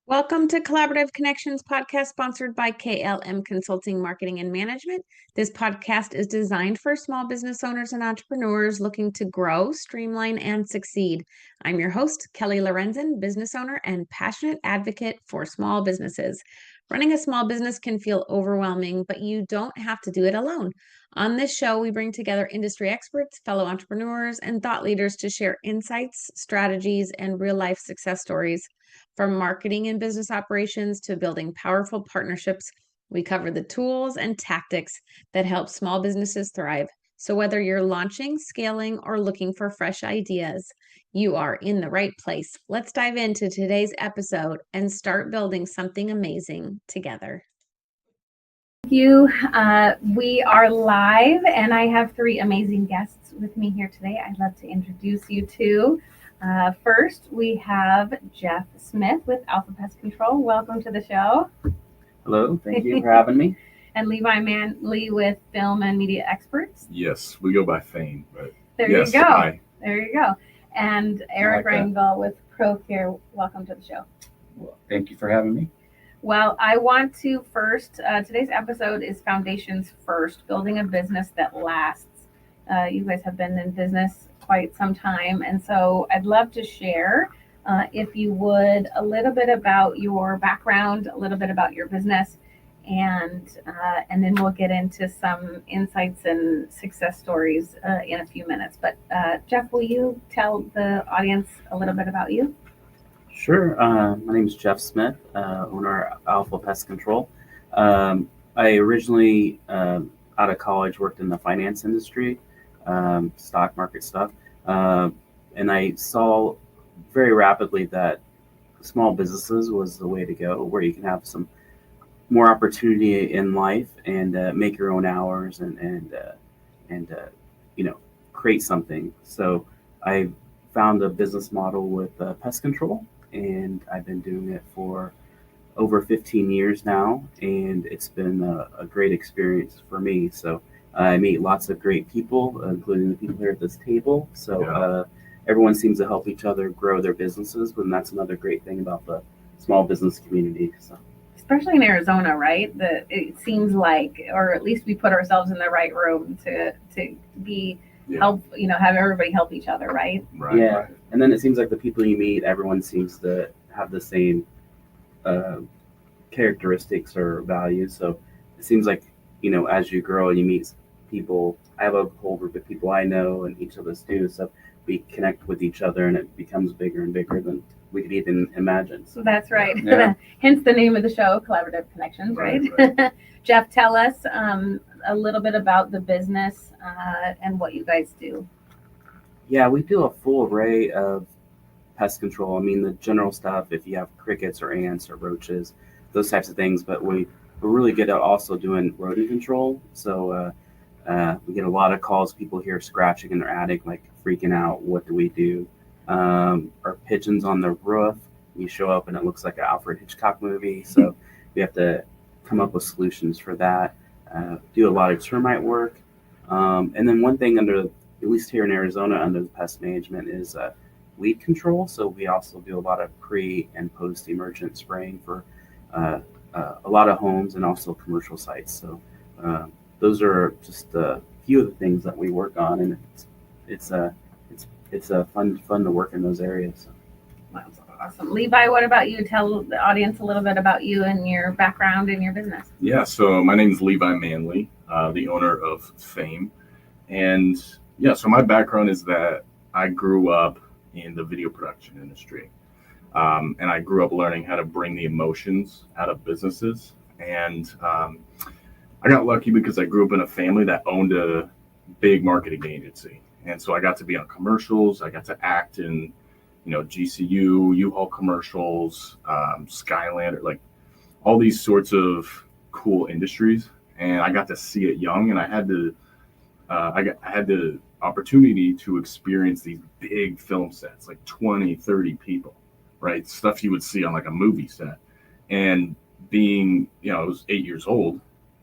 Welcome to Collaborative Connections podcast sponsored by KLM Consulting Marketing and Management. This podcast is designed for small business owners and entrepreneurs looking to grow, streamline, and succeed. I'm your host, Kelly Lorenzen, business owner and passionate advocate for small businesses. Running a small business can feel overwhelming, but you don't have to do it alone. On this show, we bring together industry experts, fellow entrepreneurs, and thought leaders to share insights, strategies, and real-life success stories. From marketing and business operations to building powerful partnerships, we cover the tools and tactics that help small businesses thrive. So whether you're launching, scaling, or looking for fresh ideas, you are in the right place. Let's dive into today's episode and start building something amazing together. Thank you. We are live, and I have three amazing guests with me here today. I'd love to introduce you to. First, we have Jeff Smith with Alpha Pest Control. Welcome to the show. Hello, thank you for having me. And Levi Manley with Film and Media Experts. Yes, we go by Fame, but There yes, you go. hi. There you go. And Eric Rangel with Procare. Welcome to the show. Well, thank you for having me. Well, I want to first, today's episode is Foundations First, building a business that lasts. You guys have been in business quite some time, and so I'd love to share, if you would, a little bit about your background, a little bit about your business, and then we'll get into some insights and success stories in a few minutes. But Jeff, will you tell the audience a little bit about you? Sure. My name is Jeff Smith, owner of Alpha Pest Control. I originally, out of college, worked in the finance industry, stock market stuff, and I saw very rapidly that small businesses was the way to go, where you can have some more opportunity in life and make your own hours and create something. So I found a business model with pest control, and I've been doing it for over 15 years now, and it's been a great experience for me. So I meet lots of great people, including the people here at this table. So everyone seems to help each other grow their businesses, and that's another great thing about the small business community. So, especially in Arizona, right? It seems like, or at least we put ourselves in the right room to be help, have everybody help each other, right? Right. Yeah. Right. And then it seems like the people you meet, everyone seems to have the same characteristics or values. So it seems like, as you grow, you meet people. I have a whole group of people I know, and each of us do. So we connect with each other, and it becomes bigger and bigger than we could even imagine. So that's right. Yeah. Hence the name of the show, Collaborative Connections, right? Jeff, tell us a little bit about the business and what you guys do. Yeah, we do a full array of pest control. I mean, the general stuff, if you have crickets or ants or roaches, those types of things. But we're really good at also doing rodent control. So we get a lot of calls, people hear scratching in their attic, like freaking out. What do we do? Our pigeons on the roof, you show up and it looks like an Alfred Hitchcock movie. So we have to come up with solutions for that. Do a lot of termite work. And then one thing at least here in Arizona, under the pest management is weed control. So we also do a lot of pre and post emergent spraying for a lot of homes and also commercial sites. So those are just a few of the things that we work on, and it's fun to work in those areas. That's awesome. Levi, what about you? Tell the audience a little bit about you and your background and your business. Yeah, so my name is Levi Manley, the owner of Fame. And yeah, so my background is that I grew up in the video production industry. And I grew up learning how to bring the emotions out of businesses. And I got lucky because I grew up in a family that owned a big marketing agency. And so I got to be on commercials. I got to act in, GCU, U-Haul commercials, Skylander, like all these sorts of cool industries. And I got to see it young, and I had the opportunity to experience these big film sets, like 20, 30 people, right? Stuff you would see on like a movie set. And being, I was 8 years old,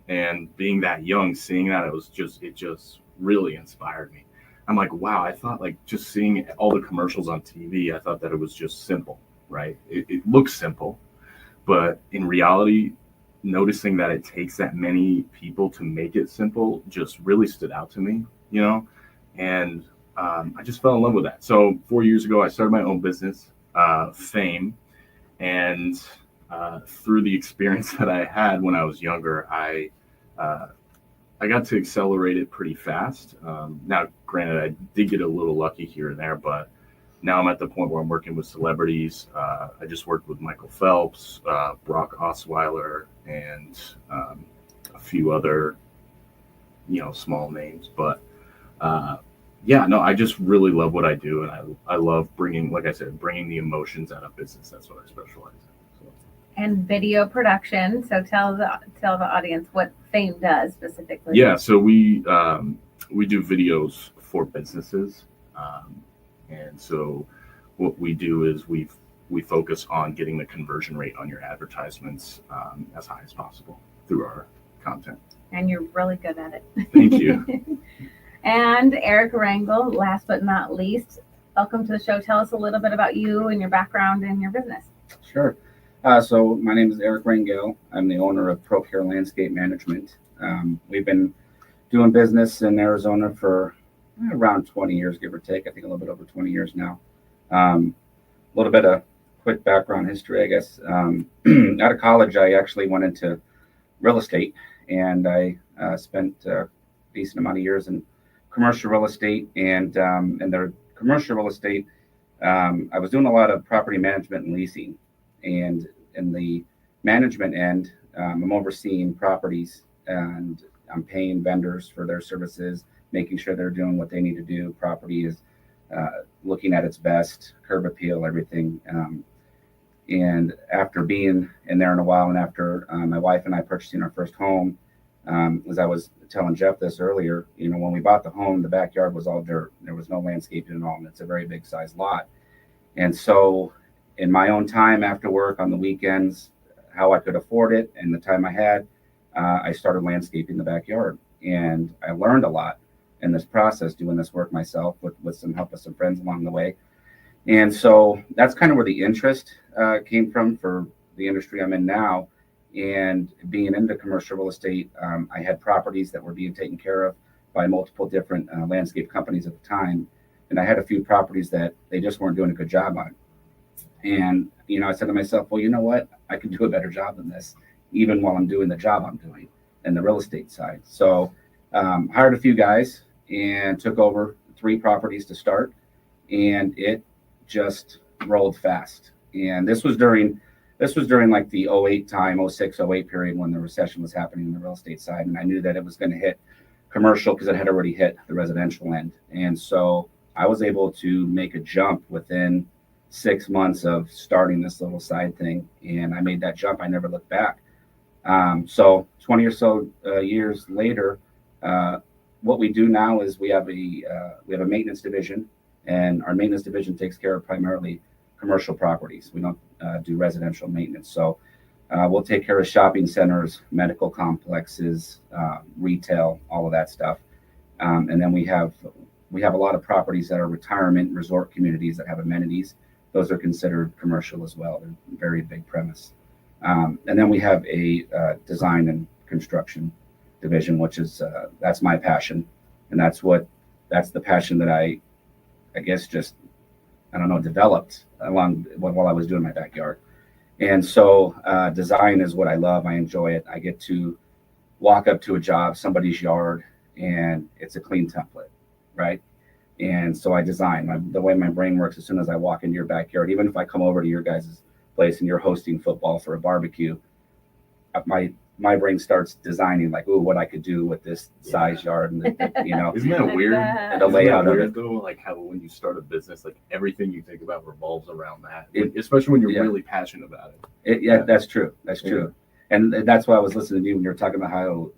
and being that young, seeing that, it just really inspired me. I'm like, wow, I thought like just seeing all the commercials on TV, I thought that it was just simple, right? It looks simple, But in reality, noticing that it takes that many people to make it simple just really stood out to me, and I just fell in love with that. So 4 years ago, I started my own business, Fame, and through the experience that I had when I was younger, I got to accelerate it pretty fast. Now, granted, I did get a little lucky here and there, but now I'm at the point where I'm working with celebrities. I just worked with Michael Phelps, Brock Osweiler, and a few other, small names. But I just really love what I do, and I love bringing the emotions out of business. That's what I specialize in. So. And video production. So tell the audience what Fame does specifically. Yeah, so we do videos for businesses. And so what we do is we focus on getting the conversion rate on your advertisements as high as possible through our content. And you're really good at it. Thank you. And Eric Rangel, last but not least, welcome to the show. Tell us a little bit about you and your background and your business. Sure. So my name is Eric Rangel. I'm the owner of Procare Landscape Management. We've been doing business in Arizona for around 20 years, give or take. I think a little bit over 20 years now. A little bit of quick background history, I guess. Out of college, I actually went into real estate, and I spent a decent amount of years in commercial real estate. And the commercial real estate, I was doing a lot of property management and leasing. And in the management end, I'm overseeing properties, and I'm paying vendors for their services, making sure they're doing what they need to do. Property is looking at its best, curb appeal, everything. And after being in there in a while, and after my wife and I purchasing our first home, as I was telling Jeff this earlier, when we bought the home, the backyard was all dirt. There was no landscaping at all, and it's a very big size lot. And so in my own time after work on the weekends, how I could afford it and the time I had, I started landscaping the backyard. And I learned a lot in this process, doing this work myself with some help of some friends along the way. And so that's kind of where the interest came from for the industry I'm in now. And being into commercial real estate, I had properties that were being taken care of by multiple different landscape companies at the time. And I had a few properties that they just weren't doing a good job on. And, I said to myself, well, you know what? I can do a better job than this, even while I'm doing the job I'm doing in the real estate side. So hired a few guys and took over 3 properties to start. And it just rolled fast. And this was during like the 08 time, 06, 08 period when the recession was happening in the real estate side. And I knew that it was going to hit commercial because it had already hit the residential end. And so I was able to make a jump within 6 months of starting this little side thing. And I made that jump. I never looked back. So 20 or so years later, what we do now is we have a maintenance division, and our maintenance division takes care of primarily commercial properties. We don't do residential maintenance. So we'll take care of shopping centers, medical complexes, retail, all of that stuff. And then we have a lot of properties that are retirement resort communities that have amenities. Those are considered commercial as well. They're very big premise. And then we have a design and construction division, which is that's my passion, and that's the passion that I guess developed while I was doing my backyard. And so design is what I love. I enjoy it. I get to walk up to a job, somebody's yard, and it's a clean template, right? And so I design. The way my brain works, as soon as I walk into your backyard, even if I come over to your guys' place and you're hosting football for a barbecue, my brain starts designing like, ooh, what I could do with this size yard, and Isn't that weird? And the layout of it. Though, like how when you start a business, like everything you think about revolves around that, especially when you're really passionate about it. That's true. That's true. And that's why I was listening to you when you were talking about how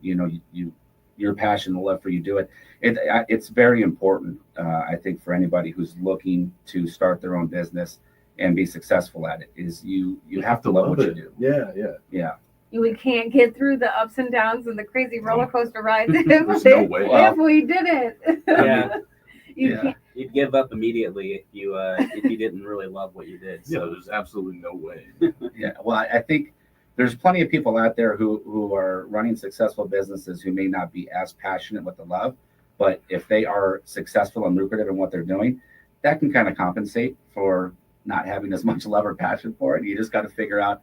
your passion, the love for you do it. It's very important, I think, for anybody who's looking to start their own business and be successful at it. Is you have to love what you do. Yeah. We can't get through the ups and downs and the crazy roller coaster rides There's no way. if we didn't. Yeah. Can't. You'd give up immediately if you didn't really love what you did. So there's absolutely no way. Yeah. Well, I think there's plenty of people out there who are running successful businesses who may not be as passionate with the love, but if they are successful and lucrative in what they're doing, that can kind of compensate for not having as much love or passion for it. You just got to figure out,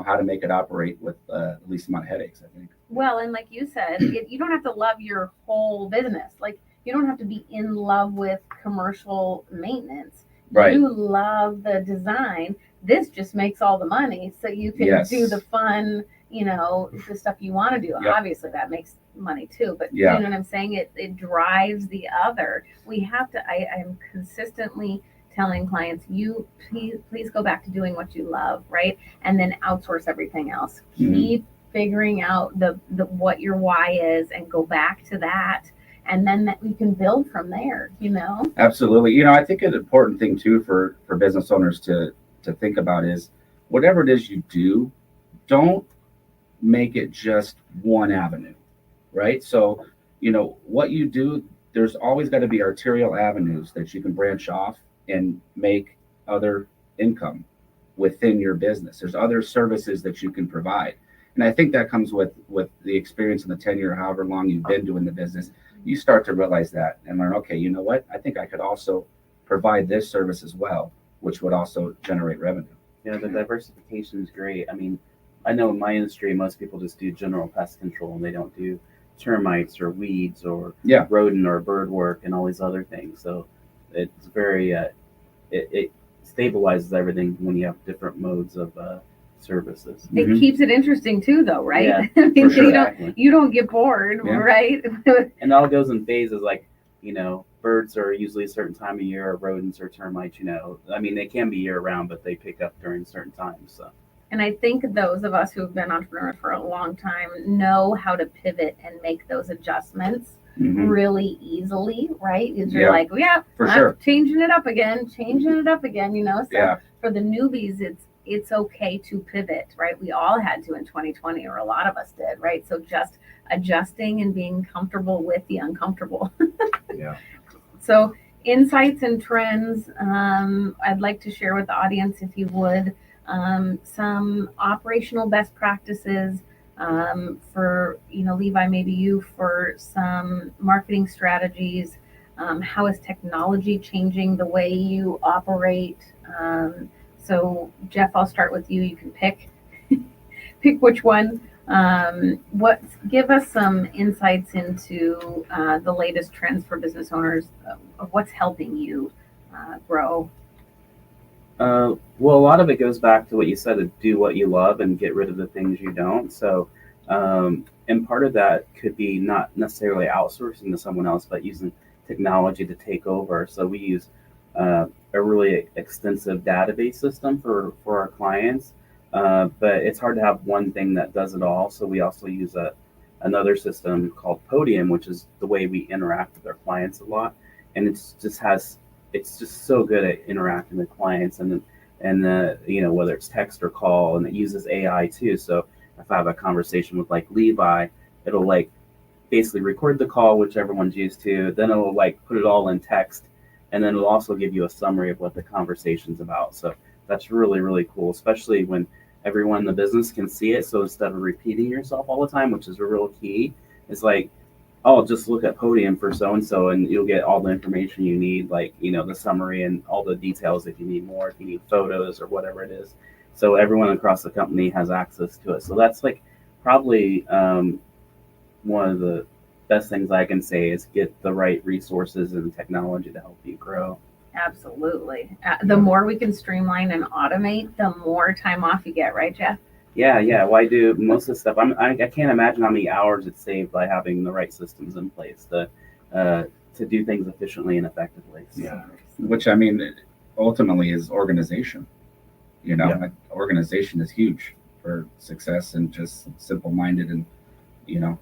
how to make it operate with the least amount of headaches, I think. Well, and like you said, you don't have to love your whole business. Like, you don't have to be in love with commercial maintenance. Right. You love the design. This just makes all the money, so you can do the fun, the stuff you want to do. Yep. Obviously, that makes money too, but Yeah. you know what I'm saying? It drives the other. We have to. I'm consistently telling clients, you please go back to doing what you love, right? And then outsource everything else. Mhm. Keep figuring out the what your why is, and go back to that, and then that we can build from there. Absolutely. I think an important thing too for business owners to think about is whatever it is you do, don't make it just one avenue, right? So, what you do, there's always got to be arterial avenues that you can branch off and make other income within your business. There's other services that you can provide. And I think that comes with the experience in the tenure, or however long you've been doing the business. You start to realize that and learn, okay, you know what? I think I could also provide this service as well, which would also generate revenue. Yeah, the diversification is great. I mean, I know in my industry, most people just do general pest control and they don't do termites or weeds or rodent or bird work and all these other things. So it's very, it stabilizes everything when you have different modes of services. It keeps it interesting too, though, right? Yeah, I mean, for sure. you don't get bored, right? And it all goes in phases. Like, birds are usually a certain time of year, or rodents or termites. I mean, they can be year round, but they pick up during certain times. So. And I think those of us who have been entrepreneurs for a long time know how to pivot and make those adjustments really easily, right? You're like, for sure, changing it up again. So for the newbies, it's okay to pivot, right? We all had to in 2020, or a lot of us did, right? So just adjusting and being comfortable with the uncomfortable. Yeah. So insights and trends, I'd like to share with the audience, if you would, some operational best practices for, Levi, maybe you, for some marketing strategies. How is technology changing the way you operate? So Jeff, I'll start with you. You can pick which one. Give us some insights into the latest trends for business owners of what's helping you grow. Well, a lot of it goes back to what you said, to do what you love and get rid of the things you don't. So, and part of that could be not necessarily outsourcing to someone else, but using technology to take over. So we use a really extensive database system for our clients, but it's hard to have one thing that does it all. So we also use another system called Podium, which is the way we interact with our clients a lot, and it's just so good at interacting with clients, and whether it's text or call, and it uses AI too. So if I have a conversation with like Levi, it'll like basically record the call, which everyone's used to, then it'll like put it all in text, and then it'll also give you a summary of what the conversation's about. So that's really, really cool, especially when everyone in the business can see it. So instead of repeating yourself all the time, which is a real key, it's like, oh, just look at Podium for so-and-so and you'll get all the information you need, like, the summary and all the details if you need more, if you need photos or whatever it is. So everyone across the company has access to it. So that's like probably one of the best things I can say is get the right resources and technology to help you grow. Absolutely. The more we can streamline and automate, the more time off you get, right, Jeff? Yeah. Well, I do most of the stuff. I can't imagine how many hours it's saved by having the right systems in place to do things efficiently and effectively. So. Yeah. Which, I mean, ultimately is organization. Organization is huge for success, and just simple-minded and,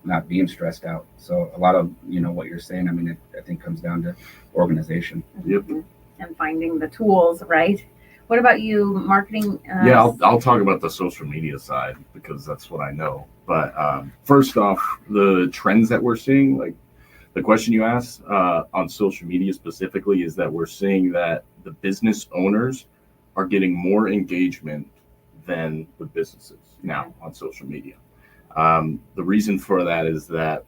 not being stressed out. So a lot of, what you're saying, I mean, I think comes down to organization. Yep. And finding the tools, right? What about you, marketing? I'll talk about the social media side because that's what I know. But first off, the trends that we're seeing, like the question you asked on social media specifically, is that we're seeing that the business owners are getting more engagement than the businesses now on social media. The reason for that is that,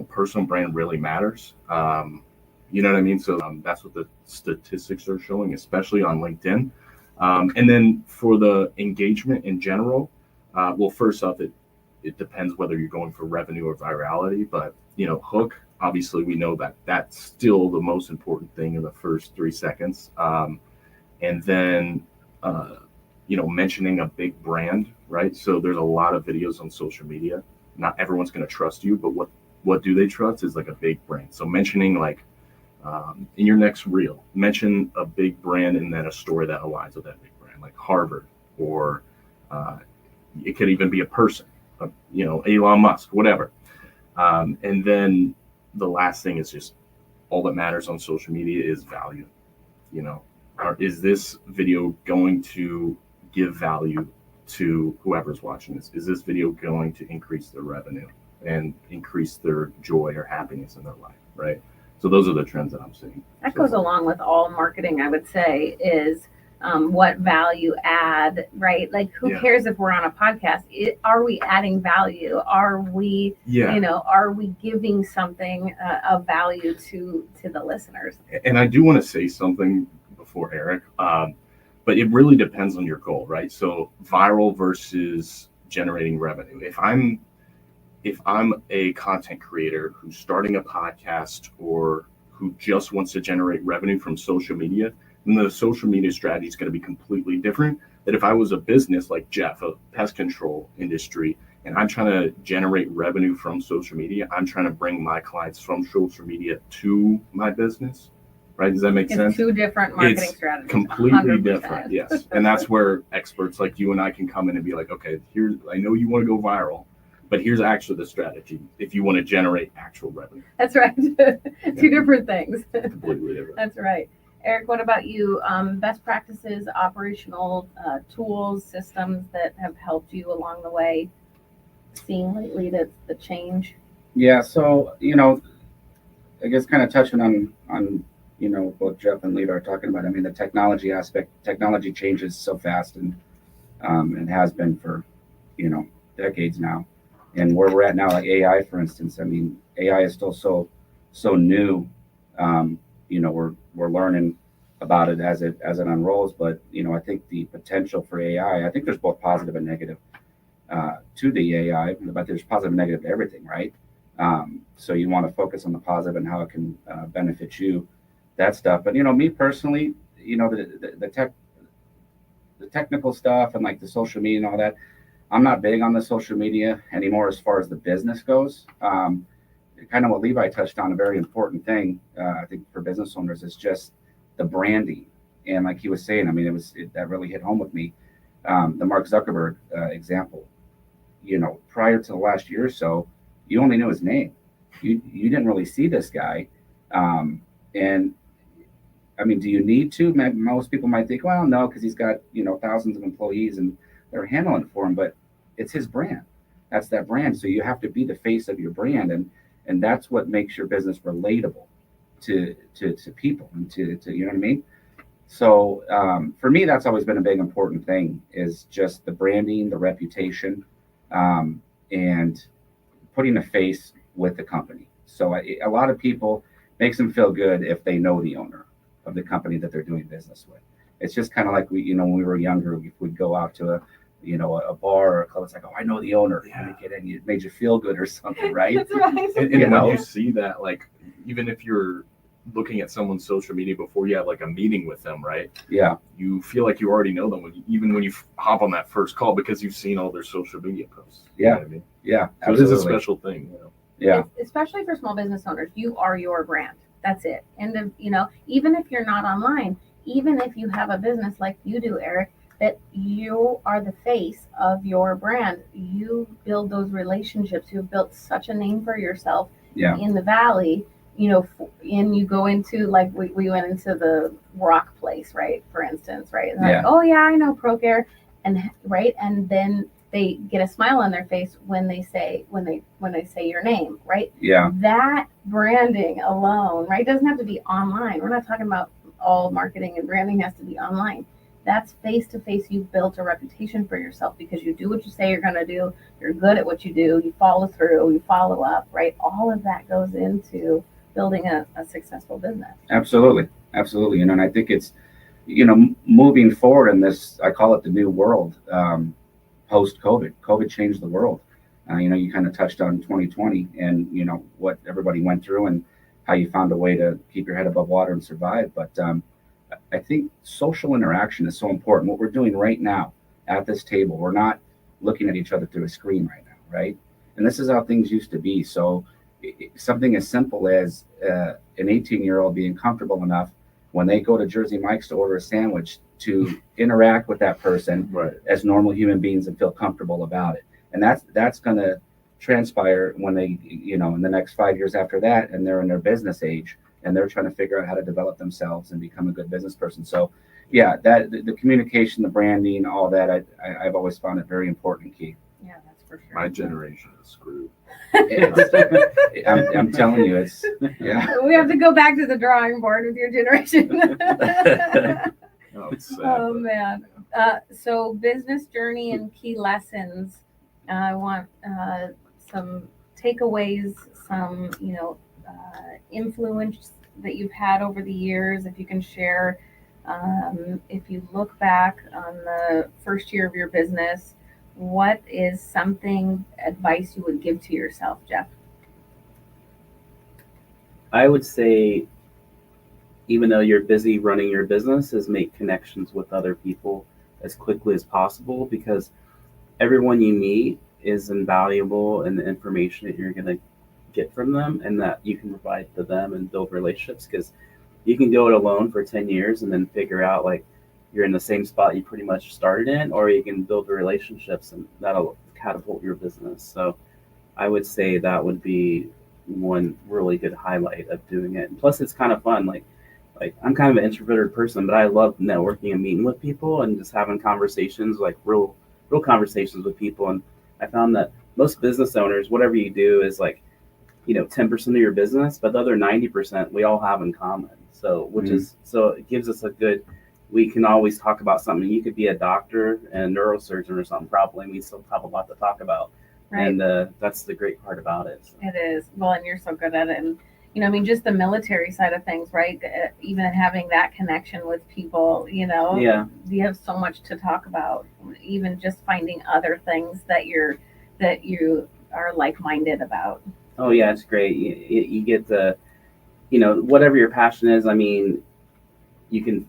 personal brand really matters. You know what I mean? So that's what the statistics are showing, especially on LinkedIn. And then for the engagement in general, well, first off, it depends whether you're going for revenue or virality, but hook, obviously we know that that's still the most important thing in the first 3 seconds. And then, mentioning a big brand, right? So there's a lot of videos on social media. Not everyone's going to trust you, but what do they trust is like a big brand. So mentioning like, in your next reel, mention a big brand and then a story that aligns with that big brand, like Harvard, or it could even be a person, Elon Musk, whatever. And then the last thing is just all that matters on social media is value. Is this video going to give value to whoever's watching this? Is this video going to increase their revenue and increase their joy or happiness in their life, right? So those are the trends that I'm seeing. That goes along with all marketing, I would say, is what value add, right? Like, who cares if we're on a podcast? Are we adding value? Are we, are we giving something of value to the listeners? And I do want to say something before Eric, but it really depends on your goal, right? So viral versus generating revenue. If I'm a content creator who's starting a podcast or who just wants to generate revenue from social media, then the social media strategy is going to be completely different than if I was a business like Jeff, a pest control industry, and I'm trying to generate revenue from social media. I'm trying to bring my clients from social media to my business, right? Does that make sense? Two different marketing strategies. Completely 100%. different, yes. And that's where experts like you and I can come in and be like, okay, I know you want to go viral, but here's actually the strategy if you want to generate actual revenue. That's right. Two different things. Completely different. That's right. Eric, what about you? Best practices, operational tools, systems that have helped you along the way, seeing lately the change? Yeah, so, I guess kind of touching on what Jeff and Levi are talking about. I mean, the technology aspect, technology changes so fast and has been for, decades now. And where we're at now, like AI, for instance, I mean, AI is still so new. We're learning about it as it unrolls. But I think the potential for AI, I think there's both positive and negative to the AI, but there's positive and negative to everything, right? So you want to focus on the positive and how it can benefit you, that stuff. But me personally, the technical stuff and like the social media and all that, I'm not big on the social media anymore as far as the business goes. Kind of what Levi touched on, a very important thing, I think, for business owners is just the branding. And like he was saying, I mean, that really hit home with me. The Mark Zuckerberg example, prior to the last year or so, you only knew his name. You didn't really see this guy. And I mean, do you need to? Most people might think, well, no, because he's got, thousands of employees and they're handling it for him, but it's his brand. That's that brand. So you have to be the face of your brand. And that's what makes your business relatable to people and to you know what I mean? So for me, that's always been a big important thing, is just the branding, the reputation, and putting a face with the company. So a lot of people, makes them feel good if they know the owner of the company that they're doing business with. It's just kind of like when we were younger, we'd go out to a bar or a club. It's like, oh, I know the owner. Yeah. It made you feel good or something, right? That's right. And when you see that, like, even if you're looking at someone's social media before you have like a meeting with them, right? Yeah. You feel like you already know them even when you hop on that first call, because you've seen all their social media posts. Yeah. You know what I mean? Yeah. So absolutely. It is a special thing. Yeah. Especially for small business owners, you are your brand. That's it. And even if you're not online, even if you have a business like you do, Eric, that you are the face of your brand. You build those relationships. You've built such a name for yourself in the Valley, and you go into, like, we went into the rock place, right? For instance, right? And like, oh yeah, I know Procare, and right. And then they get a smile on their face when they say your name, right? Yeah. That branding alone, right? Doesn't have to be online. We're not talking about all marketing and branding has to be online. That's face to face. You've built a reputation for yourself because you do what you say you're going to do. You're good at what you do. You follow through, you follow up, right? All of that goes into building a successful business. Absolutely. Absolutely. And I think it's, moving forward in this, I call it the new world, post-COVID. COVID changed the world. You kind of touched on 2020 and, what everybody went through and how you found a way to keep your head above water and survive. But I think social interaction is so important. What we're doing right now at this table, we're not looking at each other through a screen right now, right? And this is how things used to be. So something as simple as an 18-year-old being comfortable enough when they go to Jersey Mike's to order a sandwich to interact with that person as normal human beings and feel comfortable about it. And that's going to transpire when they, in the next 5 years after that, and they're in their business age and they're trying to figure out how to develop themselves and become a good business person. So yeah, that the communication, the branding, all that, I've always found it very important and key. Yeah, that's for sure. My generation is screwed. I'm telling you, it's, yeah. We have to go back to the drawing board with your generation. Oh, it's sad, Oh man. So business journey and key lessons. I want some takeaways, some influence that you've had over the years. If you can share, if you look back on the first year of your business, what is something advice you would give to yourself, Jeff? I would say, even though you're busy running your business, is make connections with other people as quickly as possible, because everyone you meet is invaluable in the information that you're going to get from them and that you can provide to them and build relationships. Because you can go it alone for 10 years and then figure out like you're in the same spot you pretty much started in, or you can build the relationships and that'll catapult your business. So I would say that would be one really good highlight of doing it. And plus it's kind of fun. Like I'm kind of an introverted person, but I love networking and meeting with people and just having conversations, like real conversations with people. And I found that most business owners, whatever you do is like, 10% of your business, but the other 90% we all have in common. So, so it gives us we can always talk about something. You could be a doctor and a neurosurgeon or something probably, and we still have a lot to talk about. Right. And that's the great part about it. So. It is. Well, and you're so good at it. And just the military side of things, right? Even having that connection with people, Yeah. You have so much to talk about. Even just finding other things that you are like-minded about. Oh yeah, it's great. You get the, whatever your passion is. I mean, you can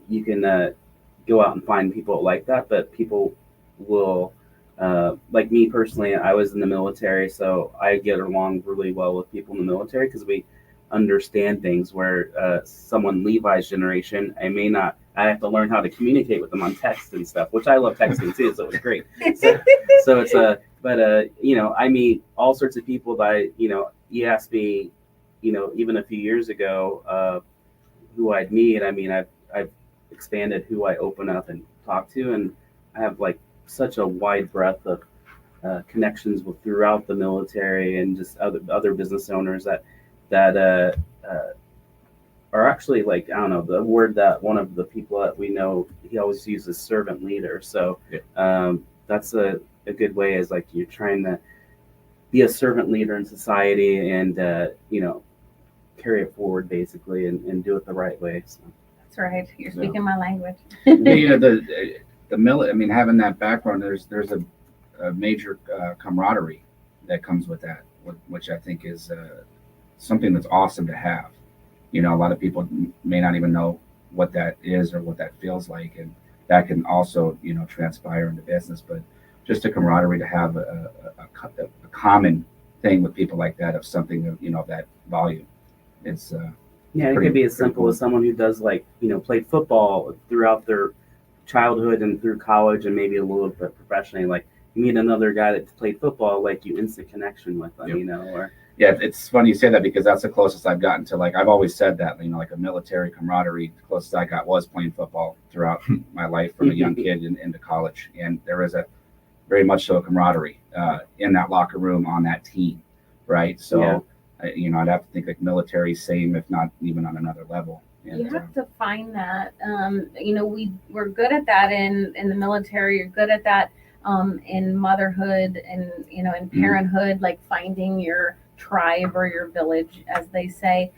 go out and find people like that, but people will, like me personally, I was in the military, so I get along really well with people in the military because we understand things where someone Levi's generation, I have to learn how to communicate with them on text and stuff, which I love texting too, so it was great. So it's I meet all sorts of people that you asked me, even a few years ago, who I'd meet. I mean, I've expanded who I open up and talk to, and I have like such a wide breadth of connections throughout the military and just other business owners that are actually like, I don't know, the word that one of the people that we know, he always uses servant leader. So that's a good way, is like you're trying to be a servant leader in society and, carry it forward basically and do it the right way. So. That's right. You're speaking my language. The having that background, there's a major camaraderie that comes with that, which I think is something that's awesome to have. A lot of people may not even know what that is or what that feels like, and that can also, transpire into business. But just a camaraderie to have a common thing with people like that, of something of that volume. It's it could be as simple as someone who does played football throughout their childhood and through college and maybe a little bit professionally. Like you meet another guy that played football, like you instant connection with them, or. Yeah, it's funny you say that because that's the closest I've gotten to, like, I've always said that, like a military camaraderie. The closest I got was playing football throughout my life from a young kid into college. And there is a very much so a camaraderie in that locker room on that team, right? So, I'd have to think like military, same, if not even on another level. And, You have to find that. We're good at that in the military. You're good at that in motherhood and in parenthood, like finding your tribe or your village, as they say.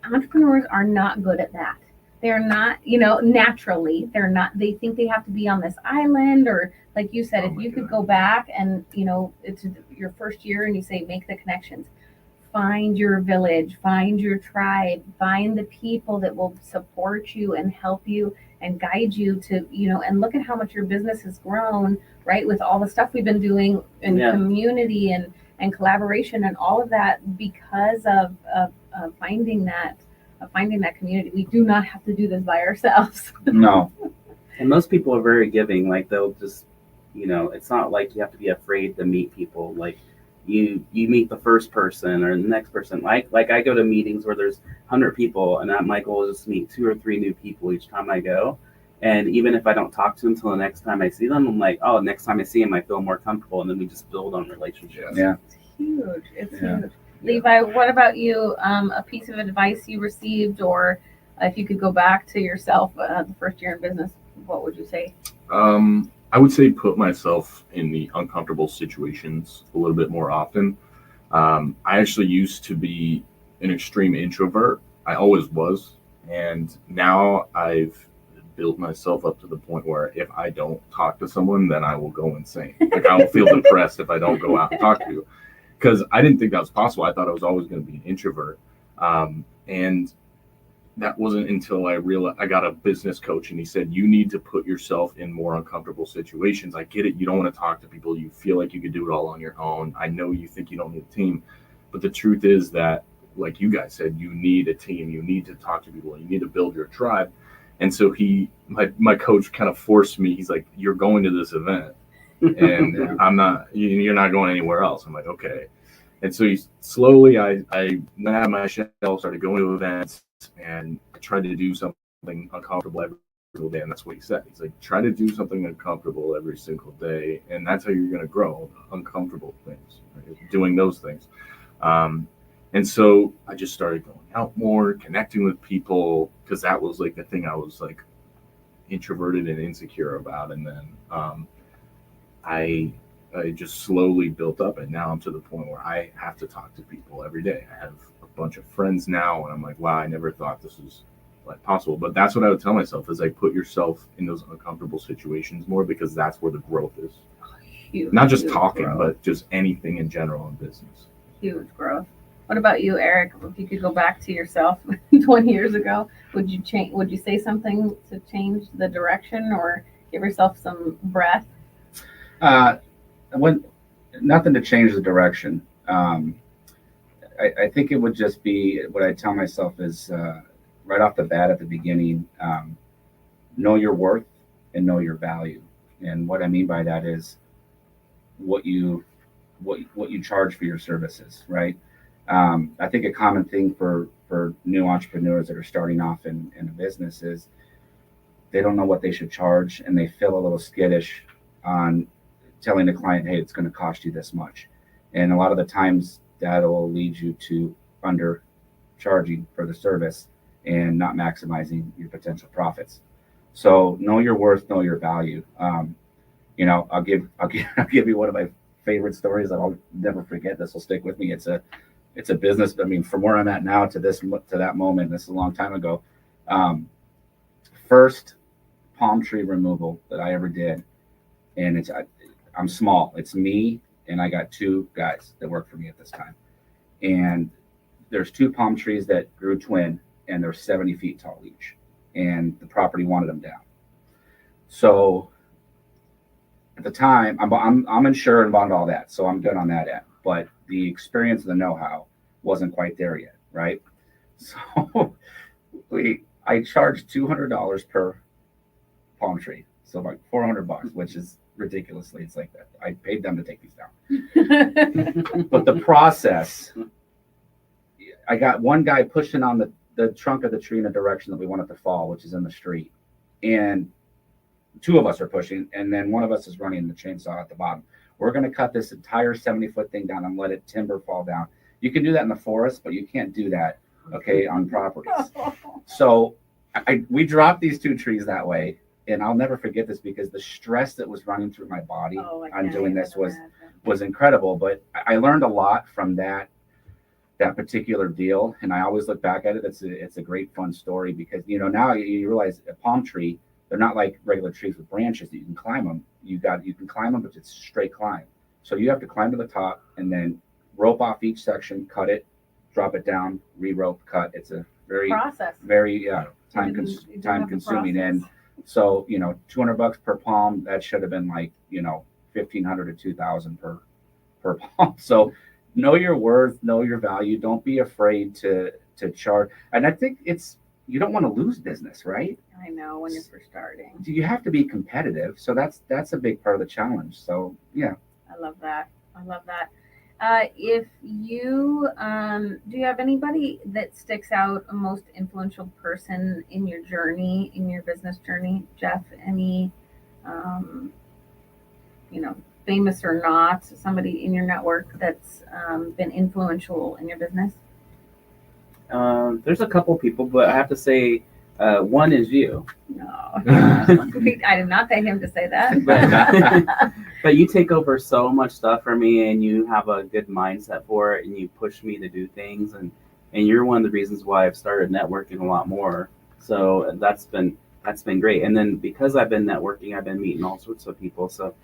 Entrepreneurs are not good at that. They're not, naturally, they're not. They think they have to be on this island, or like you said, Oh if my you could God. go back and it's your first year and you say make the connections. Find your village, find your tribe, find the people that will support you and help you and guide you to, and look at how much your business has grown, right? With all the stuff we've been doing in Yeah. community and collaboration and all of that because of finding that community. We do not have to do this by ourselves. No. And most people are very giving. Like they'll just, it's not like you have to be afraid to meet people. Like you meet the first person or the next person. Like I go to meetings where there's 100 people, and my goal is just meet 2 or 3 new people each time I go. And even if I don't talk to them until the next time I see them, I'm like, oh, next time I see them, I feel more comfortable, and then we just build on relationships. Yeah. It's huge. It's Yeah. huge. Levi, what about you? A piece of advice you received, or if you could go back to yourself the first year in business, what would you say? I would say put myself in the uncomfortable situations a little bit more often. I actually used to be an extreme introvert. I always was. And now I've built myself up to the point where if I don't talk to someone, then I will go insane. Like I will feel depressed if I don't go out and talk to you. Because I didn't think that was possible. I thought I was always going to be an introvert. And that wasn't until I realized I got a business coach and he said, you need to put yourself in more uncomfortable situations. I get it. You don't want to talk to people. You feel like you could do it all on your own. I know you think you don't need a team. But the truth is that, like you guys said, you need a team. You need to talk to people. You need to build your tribe. And so my coach kind of forced me. He's like, you're going to this event. And you're not going anywhere else. I'm like, okay. And so slowly I went out of my shell, started going to events, and I tried to do something uncomfortable every single day. And that's what he said. He's like, try to do something uncomfortable every single day. And that's how you're going to grow, uncomfortable things, right? Doing those things. And so I just started going out more, connecting with people, because that was like the thing I was like introverted and insecure about. And then I just slowly built up, and now I'm to the point where I have to talk to people every day. I have a bunch of friends now, and I'm like, wow, I never thought this was like possible. But that's what I would tell myself is like put yourself in those uncomfortable situations more, because that's where the growth is. Huge, Not just huge talking, growth. but just anything in general in business. Huge growth. What about you, Eric? If you could go back to yourself 20 years ago, would you change? Would you say something to change the direction or give yourself some breath? Nothing to change the direction. I think it would just be what I tell myself is right off the bat at the beginning, know your worth and know your value. And what I mean by that is what you charge for your services, right? I think a common thing for new entrepreneurs that are starting off in a business is they don't know what they should charge, and they feel a little skittish on telling the client, hey, it's going to cost you this much. And a lot of the times that'll lead you to undercharging for the service and not maximizing your potential profits. So know your worth, know your value. I'll give you one of my favorite stories that I'll never forget. This will stick with me. It's a business. I mean, from where I'm at now to that moment, this is a long time ago. First palm tree removal that I ever did, and I'm small. It's me, and I got 2 guys that work for me at this time. And there's 2 palm trees that grew twin, and they're 70 feet tall each. And the property wanted them down. So at the time, I'm insured and bond all that, so I'm good on that end. But the experience and the know-how wasn't quite there yet, right? So I charged $200 per palm tree, so like $400, which is ridiculously, it's like that. I paid them to take these down. But the process, I got one guy pushing on the trunk of the tree in the direction that we want it to fall, which is in the street. And 2 of us are pushing, and then one of us is running the chainsaw at the bottom. We're going to cut this entire 70-foot thing down and let it timber fall down. You can do that in the forest, but you can't do that, okay, on properties. So we dropped these 2 trees that way, and I'll never forget this because the stress that was running through my body on doing this was incredible. But I learned a lot from that particular deal, and I always look back at it. It's a great fun story because now you realize a palm tree, they're not like regular trees with branches that you can climb them. You can climb them, but it's a straight climb. So you have to climb to the top and then rope off each section, cut it, drop it down, re-rope, cut. It's a very time consuming. And so $200 per palm, that should have been like $1,500 to $2,000 per palm. So know your worth, know your value. Don't be afraid to charge. And I think you don't want to lose business, right? I know, when you're first starting. You have to be competitive. So that's a big part of the challenge. So yeah. I love that. If you do you have anybody that sticks out, a most influential person in your journey, in your business journey, Jeff? Any famous or not, somebody in your network that's been influential in your business? There's a couple people, but I have to say one is you. No, I did not pay him to say that. But you take over so much stuff for me, and you have a good mindset for it, and you push me to do things, and you're one of the reasons why I've started networking a lot more. So that's been great. And then because I've been networking, I've been meeting all sorts of people. So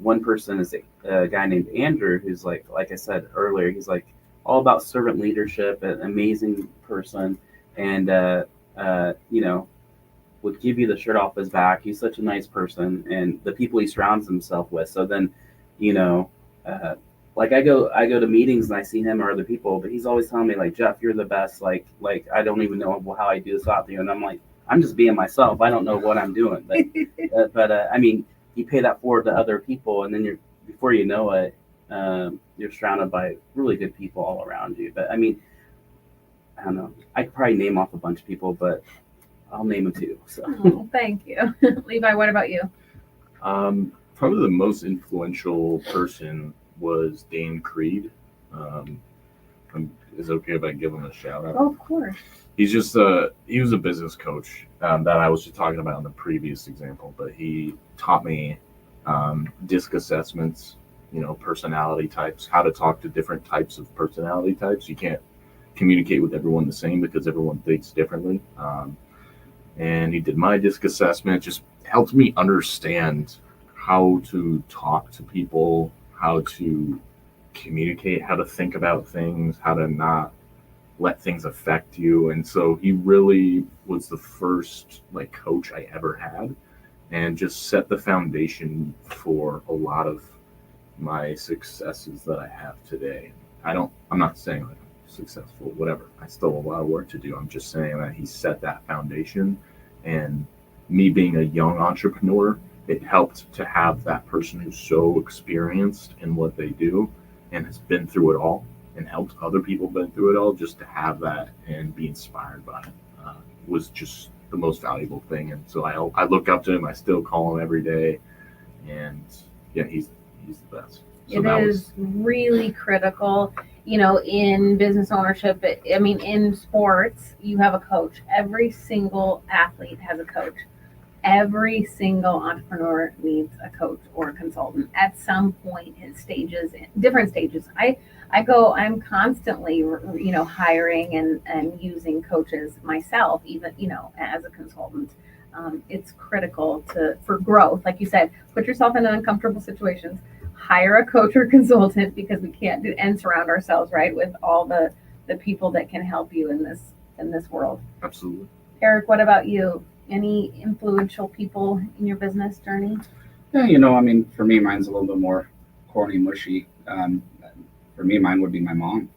one person is a guy named Andrew, who's like I said earlier, he's like all about servant leadership, an amazing person, and would give you the shirt off his back. He's such a nice person, and the people he surrounds himself with. So then, like I go to meetings and I see him or other people, but he's always telling me like, Jeff, you're the best. Like I don't even know how I do this without you. And I'm like, I'm just being myself. I don't know what I'm doing. But I mean, you pay that forward to other people, and then before you know it, you're surrounded by really good people all around you. But I mean, I don't know. I could probably name off a bunch of people, but I'll name them too. So. Oh, thank you. Levi, what about you? Probably the most influential person was Dan Creed. Is it okay if I give him a shout out? Oh, of course. He was a business coach that I was just talking about in the previous example, but he taught me DISC assessments, personality types, how to talk to different types of personality types. You can't communicate with everyone the same because everyone thinks differently. And he did my DISC assessment, just helped me understand how to talk to people, how to communicate, how to think about things, how to not let things affect you. And so he really was the first coach I ever had, and just set the foundation for a lot of my successes that I have today. I'm not saying successful, whatever. I still have a lot of work to do. I'm just saying that he set that foundation, and me being a young entrepreneur, it helped to have that person who's so experienced in what they do and has been through it all and helped other people been through it all. Just to have that and be inspired by it was just the most valuable thing. And so I look up to him. I still call him every day, and yeah, he's the best. So it is really critical, in business ownership. In sports, you have a coach. Every single athlete has a coach. Every single entrepreneur needs a coach or a consultant at some point in different stages. I'm constantly, hiring and using coaches myself, even, as a consultant. It's critical for growth. Like you said, put yourself in uncomfortable situations, hire a coach or consultant, because we can't and surround ourselves, right, with all the people that can help you in this world. Absolutely. Eric, what about you? Any influential people in your business journey? Yeah, for me, mine's a little bit more corny, mushy. For me, mine would be my mom.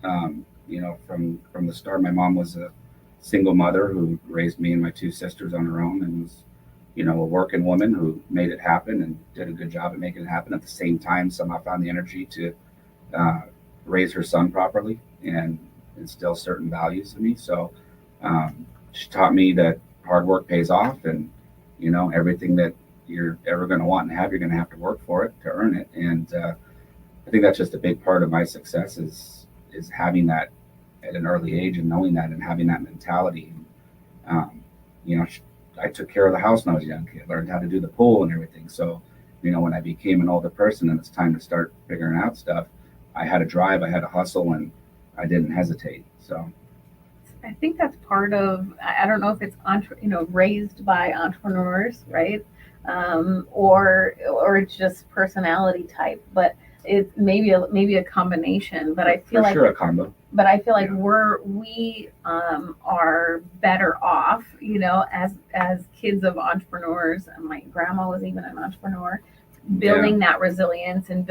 From the start, my mom was a single mother who raised me and my 2 sisters on her own, and was, a working woman who made it happen and did a good job at making it happen. At the same time, somehow found the energy to raise her son properly and instill certain values in me. So she taught me that hard work pays off, and everything that you're ever going to want and have, you're going to have to work for it to earn it. And I think that's just a big part of my success is having that at an early age, and knowing that and having that mentality. You know, I took care of the house when I was young. I learned how to do the pool and everything. So, you know, when I became an older person and it's time to start figuring out stuff, I had a drive, I had a hustle, and I didn't hesitate. So I think that's part of, I don't know if it's, raised by entrepreneurs, right? Or it's just personality type, but it's maybe a combination, but I feel like sure a combo. But I feel like we are better off, you know, as kids of entrepreneurs. And my grandma was even an entrepreneur, building that resilience and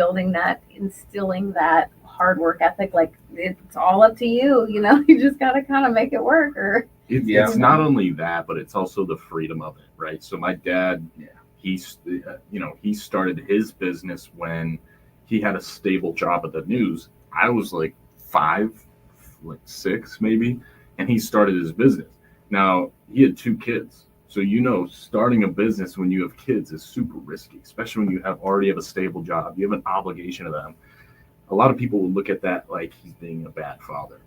instilling that hard work ethic. Like it's all up to you, you know. You just got to kind of make it work. Or it's not only that, but it's also the freedom of it, right? So my dad, he started his business when he had a stable job at the news. I was like 6 maybe, and he started his business. Now he had 2 kids, so starting a business when you have kids is super risky, especially when you already have a stable job. You have an obligation to them. A lot of people will look at that like he's being a bad father.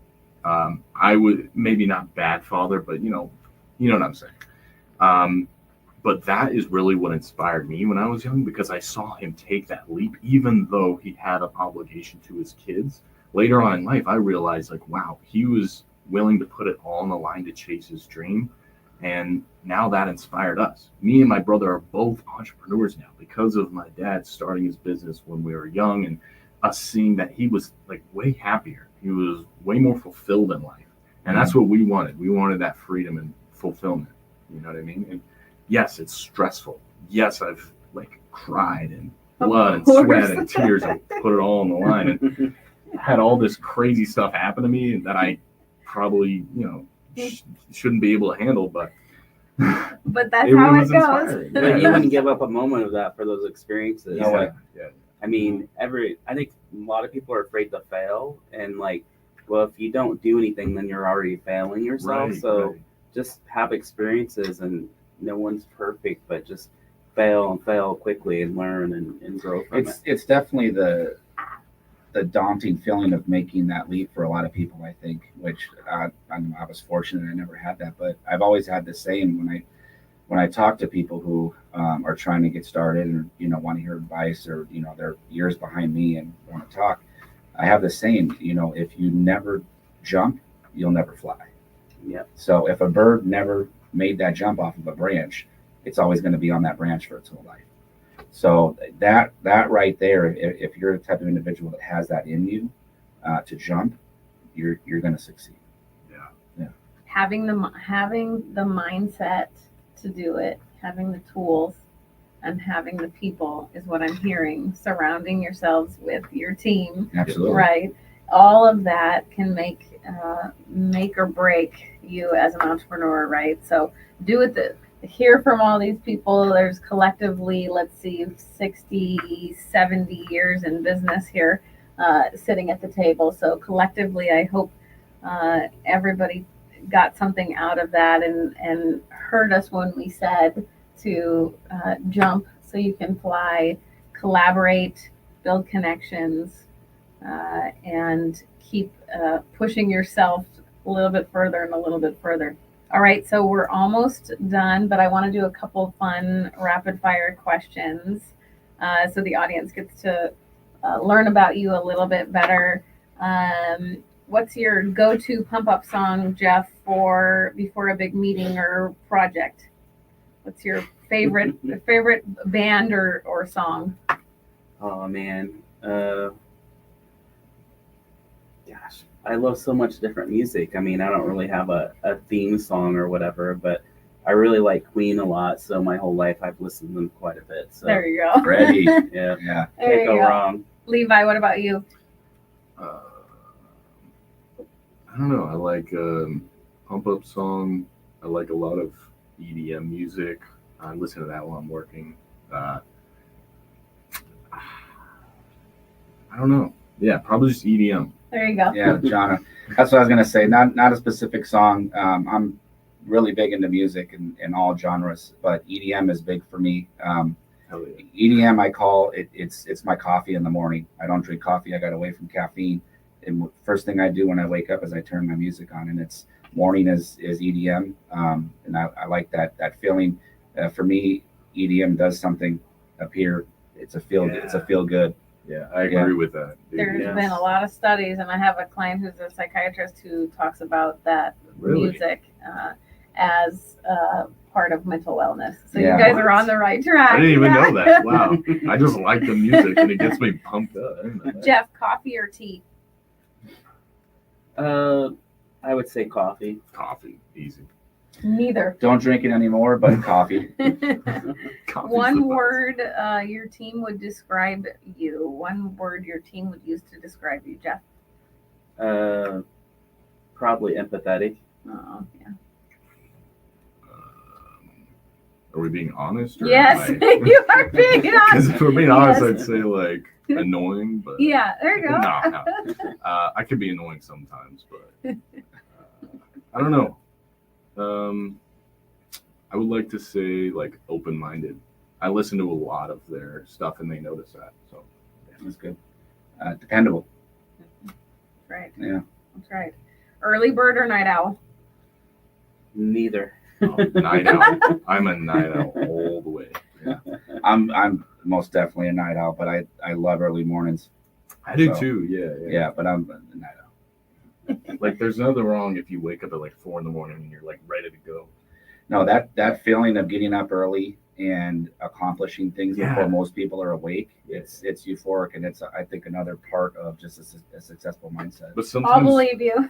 I would maybe not bad father, but you know what I'm saying. But that is really what inspired me when I was young, because I saw him take that leap, even though he had an obligation to his kids. Later on in life, I realized, like, wow, he was willing to put it all on the line to chase his dream. And now that inspired us. Me and my brother are both entrepreneurs now because of my dad starting his business when we were young, and us seeing that he was like way happier. He was way more fulfilled in life. And that's what we wanted. We wanted that freedom and fulfillment. You know what I mean? And yes, it's stressful. Yes, I've like cried and blood and sweat and tears and put it all on the line. And had all this crazy stuff happen to me that I probably, shouldn't be able to handle, but that's how it goes. But you wouldn't give up a moment of that for those experiences. No way. Yeah. I mean, I think a lot of people are afraid to fail, and like, well, if you don't do anything, then you're already failing yourself. Right. Just have experiences, and no one's perfect, but just fail quickly and learn and grow from it. It's definitely the daunting feeling of making that leap for a lot of people, I think, which I was fortunate I never had that, but I've always had the same when I talk to people who are trying to get started and, want to hear advice, or, they're years behind me and want to talk. I have the same, if you never jump, you'll never fly. Yeah. So if a bird never made that jump off of a branch, it's always going to be on that branch for its whole life. So that right there, if you're the type of individual that has that in you to jump, you're going to succeed. Yeah. Having the mindset to do it, having the tools, and having the people is what I'm hearing. Surrounding yourselves with your team, Absolutely. Right? All of that can make or break you as an entrepreneur, right? So do it. Hear from all these people. There's collectively, let's see, 60, 70 years in business here sitting at the table. So collectively, I hope everybody got something out of that and heard us when we said to jump so you can fly, collaborate, build connections, and keep pushing yourself a little bit further and a little bit further. All right, so we're almost done, but I want to do a couple fun rapid fire questions so the audience gets to learn about you a little bit better. What's your go-to pump-up song, Jeff, before a big meeting or project? What's your favorite band or song? Oh man, gosh, I love so much different music. I mean, I don't really have a theme song or whatever, but I really like Queen a lot. So my whole life I've listened to them quite a bit. So there you go. Ready. Yeah, Yeah. can't go wrong. Levi, what about you? I don't know. I like pump up song. I like a lot of EDM music. I listen to that while I'm working. I don't know. Yeah, probably just EDM. There you go. Yeah, Jonna. That's what I was gonna say. Not a specific song. I'm really big into music and all genres, but EDM is big for me. EDM, I call it. It's my coffee in the morning. I don't drink coffee. I got away from caffeine. And first thing I do when I wake up is I turn my music on, and it's morning is EDM, and I like that feeling. For me, EDM does something up here. It's a feel good. Yeah, I agree with that. Dude. There's Yes. been a lot of studies, and I have a client who's a psychiatrist who talks about that Really? music as part of mental wellness. So Yeah. you guys are on the right track. I didn't even Yeah. know that. Wow. I just like the music and it gets me pumped up. I didn't know that. Jeff, coffee or tea? I would say coffee. Coffee, easy. Neither. Don't drink it anymore, but coffee. Coffee's One the best. word your team would describe you. One word your team would use to describe you, Jeff. Probably empathetic. Oh, yeah. Are we being honest? Or Yes, am I- you are being Because honest. if we're being honest, Yes. I'd say like annoying, but Yeah, there you go. No. I could be annoying sometimes, but I don't know. I would like to say like open-minded. I listen to a lot of their stuff and they notice that. So That's good. Dependable. Right. Yeah. That's right. Early bird or night owl? Neither. night owl. I'm a night owl all the way. Yeah. I'm most definitely a night owl, but I love early mornings. I do So, too. Yeah. Yeah, but I'm a night owl. Like there's nothing wrong if you wake up at like 4 a.m. and you're like ready to go. No, that feeling of getting up early and accomplishing things Yeah. before most people are awake, it's euphoric, and it's I think another part of just a successful mindset. But I'll sometimes, believe you.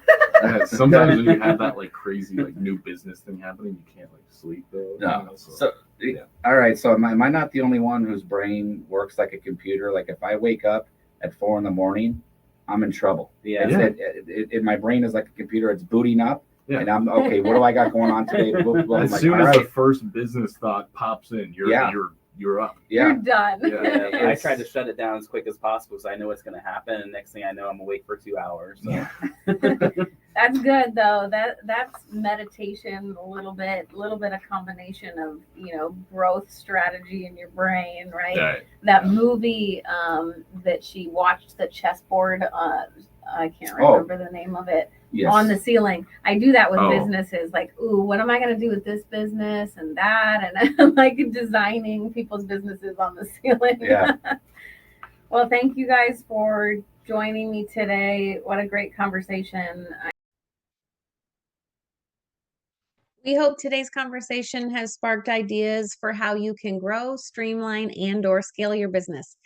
sometimes when you have that like crazy like new business thing happening, you can't like sleep though. you No. know, So, yeah. all right. So am I not the only one whose brain works like a computer? Like if I wake up at 4 a.m, I'm in trouble. Yeah. My brain is like a computer. It's booting up, Yeah. and I'm okay. What do I got going on today? Blah, blah, blah. I'm As like, soon all as the right. first business thought pops in, you're Yeah. you're up. You're Yeah. done. Yeah. Yeah, I try to shut it down as quick as possible because I know it's going to happen. And next thing I know, I'm awake for 2 hours. So. Yeah. That's good though. That's meditation, a little bit of combination of growth strategy in your brain, right? Yeah. That movie that she watched, the chessboard. I can't Oh. remember the name of it. Yes. On the ceiling. I do that with Oh. businesses. Like, ooh, what am I going to do with this business and that? And I'm like designing people's businesses on the ceiling. Yeah. Well, thank you guys for joining me today. What a great conversation. We hope today's conversation has sparked ideas for how you can grow, streamline, and/or scale your business.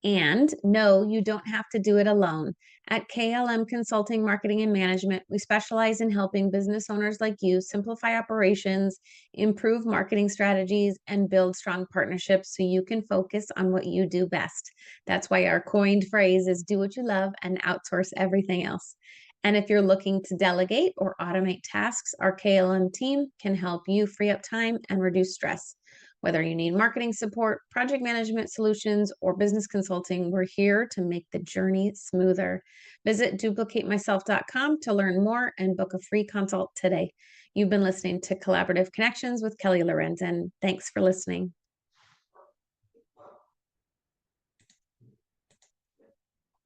And no, you don't have to do it alone. At KLM Consulting Marketing and Management, we specialize in helping business owners like you simplify operations, improve marketing strategies, and build strong partnerships so you can focus on what you do best. That's why our coined phrase is do what you love and outsource everything else. And if you're looking to delegate or automate tasks, our KLM team can help you free up time and reduce stress. Whether you need marketing support, project management solutions, or business consulting, we're here to make the journey smoother. Visit duplicatemyself.com to learn more and book a free consult today. You've been listening to Collaborative Connections with Kelly Lorenzen. Thanks for listening.